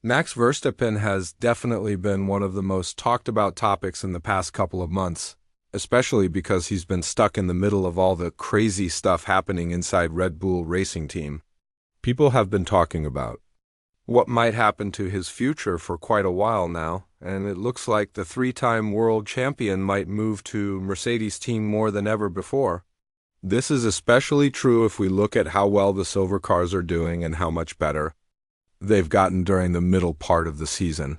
Max Verstappen has definitely been one of the most talked about topics in the past couple of months, especially because he's been stuck in the middle of all the crazy stuff happening inside Red Bull Racing Team. People have been talking about what might happen to his future for quite a while now, and it looks like the three-time world champion might move to Mercedes team more than ever before. This is especially true if we look at how well the silver cars are doing and how much better they've gotten during the middle part of the season.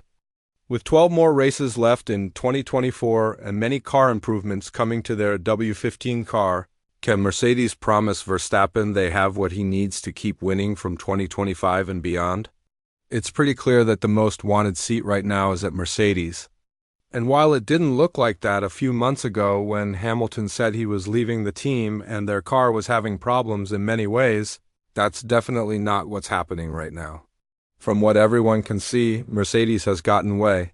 With 12 more races left in 2024 and many car improvements coming to their W15 car, can Mercedes promise Verstappen they have what he needs to keep winning from 2025 and beyond? It's pretty clear that the most wanted seat right now is at Mercedes. And while it didn't look like that a few months ago when Hamilton said he was leaving the team and their car was having problems in many ways, that's definitely not what's happening right now. From what everyone can see, Mercedes has gotten way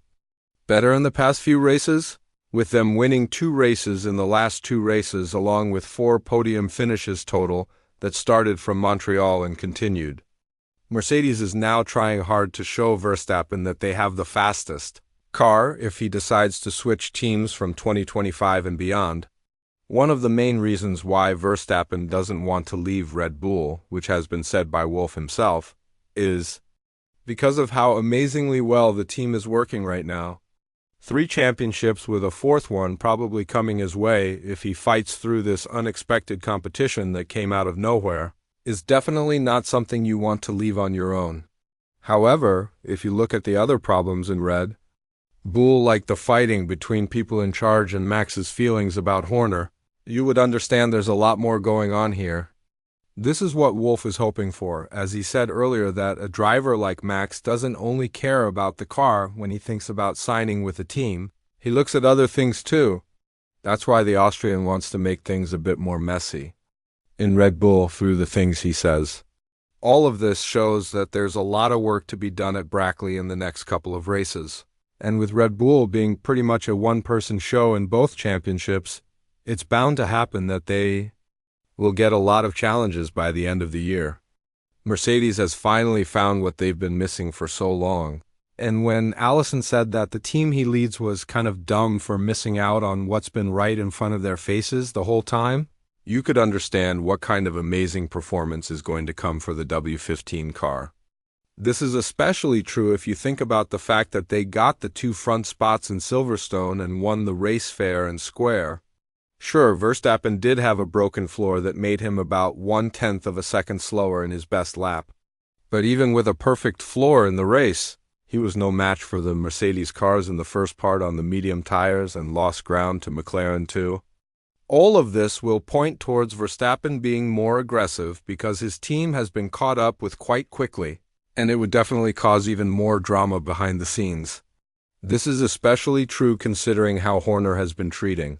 better in the past few races, with them winning 2 races in the last 2 races along with 4 podium finishes total that started from Montreal and continued. Mercedes is now trying hard to show Verstappen that they have the fastest car if he decides to switch teams from 2025 and beyond. One of the main reasons why Verstappen doesn't want to leave Red Bull, which has been said by Wolff himself, is because of how amazingly well the team is working right now. 3 championships with a 4th one probably coming his way if he fights through this unexpected competition that came out of nowhere is definitely not something you want to leave on your own. However, if you look at the other problems in Red Bull, like the fighting between people in charge and Max's feelings about Horner, you would understand there's a lot more going on here. This is what Wolff is hoping for, as he said earlier that a driver like Max doesn't only care about the car when he thinks about signing with a team, he looks at other things too. That's why the Austrian wants to make things a bit more messy in Red Bull through the things he says. All of this shows that there's a lot of work to be done at Brackley in the next couple of races. And with Red Bull being pretty much a one-person show in both championships, it's bound to happen that they will get a lot of challenges by the end of the year. Mercedes has finally found what they've been missing for so long. And when Allison said that the team he leads was kind of dumb for missing out on what's been right in front of their faces the whole time, you could understand what kind of amazing performance is going to come for the W15 car. This is especially true if you think about the fact that they got the 2 front spots in Silverstone and won the race fair and square. Sure, Verstappen did have a broken floor that made him about 1/10 of a second slower in his best lap. But even with a perfect floor in the race, he was no match for the Mercedes cars in the first part on the medium tires and lost ground to McLaren too. All of this will point towards Verstappen being more aggressive because his team has been caught up with quite quickly, and it would definitely cause even more drama behind the scenes. This is especially true considering how Horner has been treating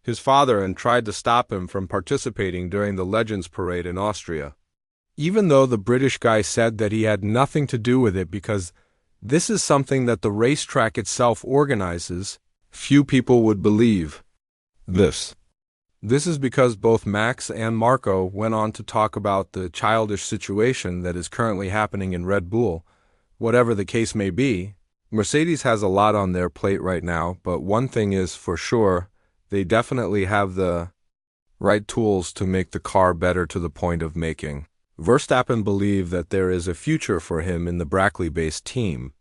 his father and tried to stop him from participating during the Legends Parade in Austria. Even though the British guy said that he had nothing to do with it because this is something that the racetrack itself organizes, few people would believe this. This is because both Max and Marco went on to talk about the childish situation that is currently happening in Red Bull. Whatever the case may be, Mercedes has a lot on their plate right now, but one thing is for sure, they definitely have the right tools to make the car better to the point of making Verstappen believe that there is a future for him in the Brackley-based team.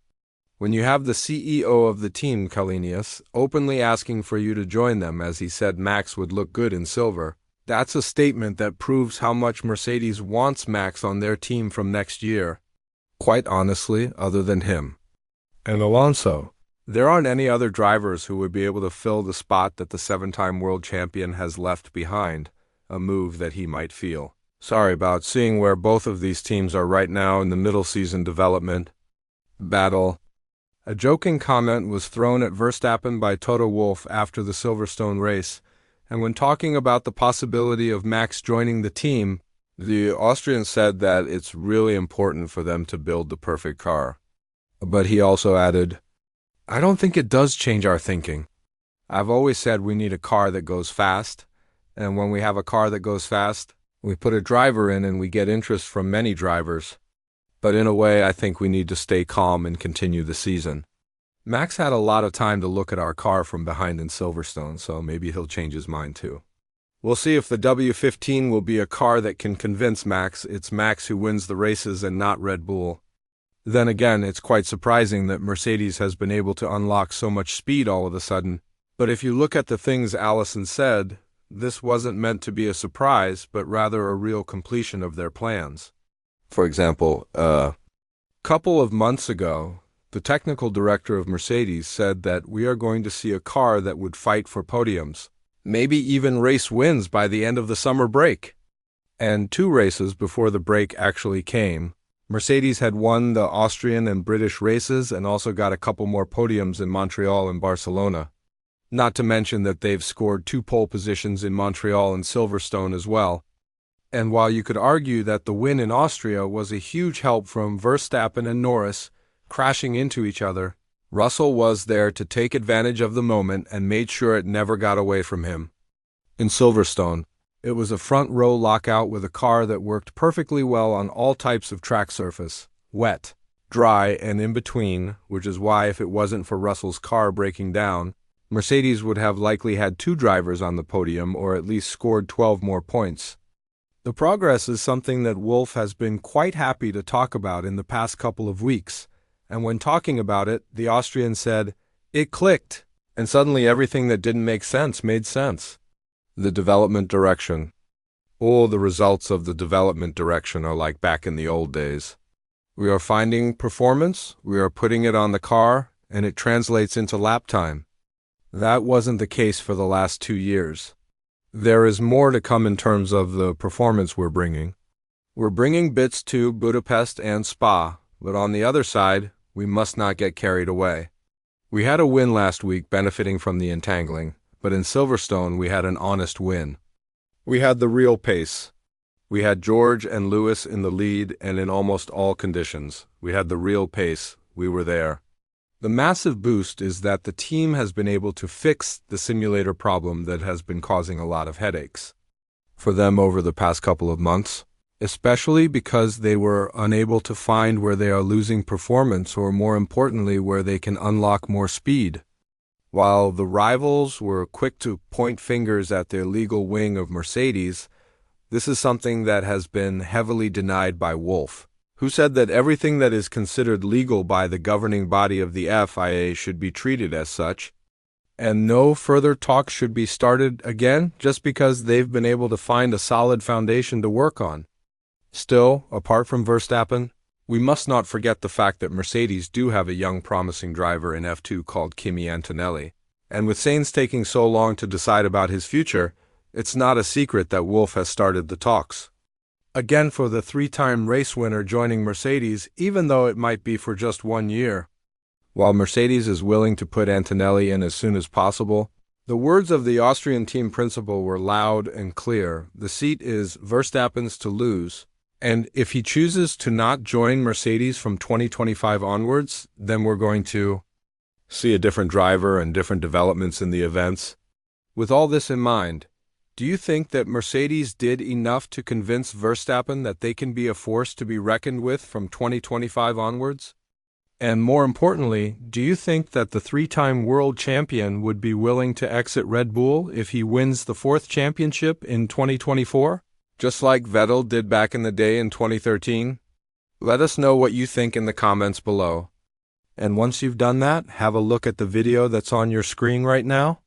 When you have the CEO of the team, Kalinius, openly asking for you to join them as he said Max would look good in silver, that's a statement that proves how much Mercedes wants Max on their team from next year. Quite honestly, other than him and Alonso, there aren't any other drivers who would be able to fill the spot that the 7-time world champion has left behind, a move that he might feel sorry about, seeing where both of these teams are right now in the middle season development battle. A joking comment was thrown at Verstappen by Toto Wolff after the Silverstone race, and when talking about the possibility of Max joining the team, the Austrian said that it's really important for them to build the perfect car. But he also added, "I don't think it does change our thinking. I've always said we need a car that goes fast, and when we have a car that goes fast, we put a driver in and we get interest from many drivers. But in a way, I think we need to stay calm and continue the season. Max had a lot of time to look at our car from behind in Silverstone, so maybe he'll change his mind too. We'll see if the W15 will be a car that can convince Max it's Max who wins the races and not Red Bull. Then again, it's quite surprising that Mercedes has been able to unlock so much speed all of a sudden. But if you look at the things Allison said, this wasn't meant to be a surprise, but rather a real completion of their plans. For example, a couple of months ago, the technical director of Mercedes said that we are going to see a car that would fight for podiums, maybe even race wins by the end of the summer break. And 2 races before the break actually came, Mercedes had won the Austrian and British races and also got a couple more podiums in Montreal and Barcelona. Not to mention that they've scored 2 pole positions in Montreal and Silverstone as well. And while you could argue that the win in Austria was a huge help from Verstappen and Norris crashing into each other, Russell was there to take advantage of the moment and made sure it never got away from him. In Silverstone, it was a front-row lockout with a car that worked perfectly well on all types of track surface, wet, dry, and in between, which is why if it wasn't for Russell's car breaking down, Mercedes would have likely had 2 drivers on the podium or at least scored 12 more points. The progress is something that Wolff has been quite happy to talk about in the past couple of weeks, and when talking about it, the Austrian said, "It clicked," and suddenly everything that didn't make sense made sense. The development direction. Oh, the results of the development direction are like back in the old days. We are finding performance, we are putting it on the car, and it translates into lap time. That wasn't the case for the last 2 years. There is more to come in terms of the performance we're bringing. We're bringing bits to Budapest and Spa, but on the other side, we must not get carried away. We had a win last week benefiting from the entangling, but in Silverstone we had an honest win. We had the real pace. We had George and Lewis in the lead and in almost all conditions. We had the real pace. We were there. The massive boost is that the team has been able to fix the simulator problem that has been causing a lot of headaches for them over the past couple of months, especially because they were unable to find where they are losing performance or, more importantly, where they can unlock more speed. While the rivals were quick to point fingers at their legal wing of Mercedes, this is something that has been heavily denied by Wolff, who said that everything that is considered legal by the governing body of the FIA should be treated as such, and no further talk should be started again just because they've been able to find a solid foundation to work on. Still, apart from Verstappen, we must not forget the fact that Mercedes do have a young promising driver in F2 called Kimi Antonelli, and with Sainz taking so long to decide about his future, it's not a secret that Wolff has started the talks. Again for the 3-time race winner joining Mercedes, even though it might be for just 1 year. While Mercedes is willing to put Antonelli in as soon as possible, the words of the Austrian team principal were loud and clear. The seat is Verstappen's to lose, and if he chooses to not join Mercedes from 2025 onwards, then we're going to see a different driver and different developments in the events. With all this in mind, do you think that Mercedes did enough to convince Verstappen that they can be a force to be reckoned with from 2025 onwards? And more importantly, do you think that the 3-time world champion would be willing to exit Red Bull if he wins the 4th championship in 2024? Just like Vettel did back in the day in 2013? Let us know what you think in the comments below. And once you've done that, have a look at the video that's on your screen right now.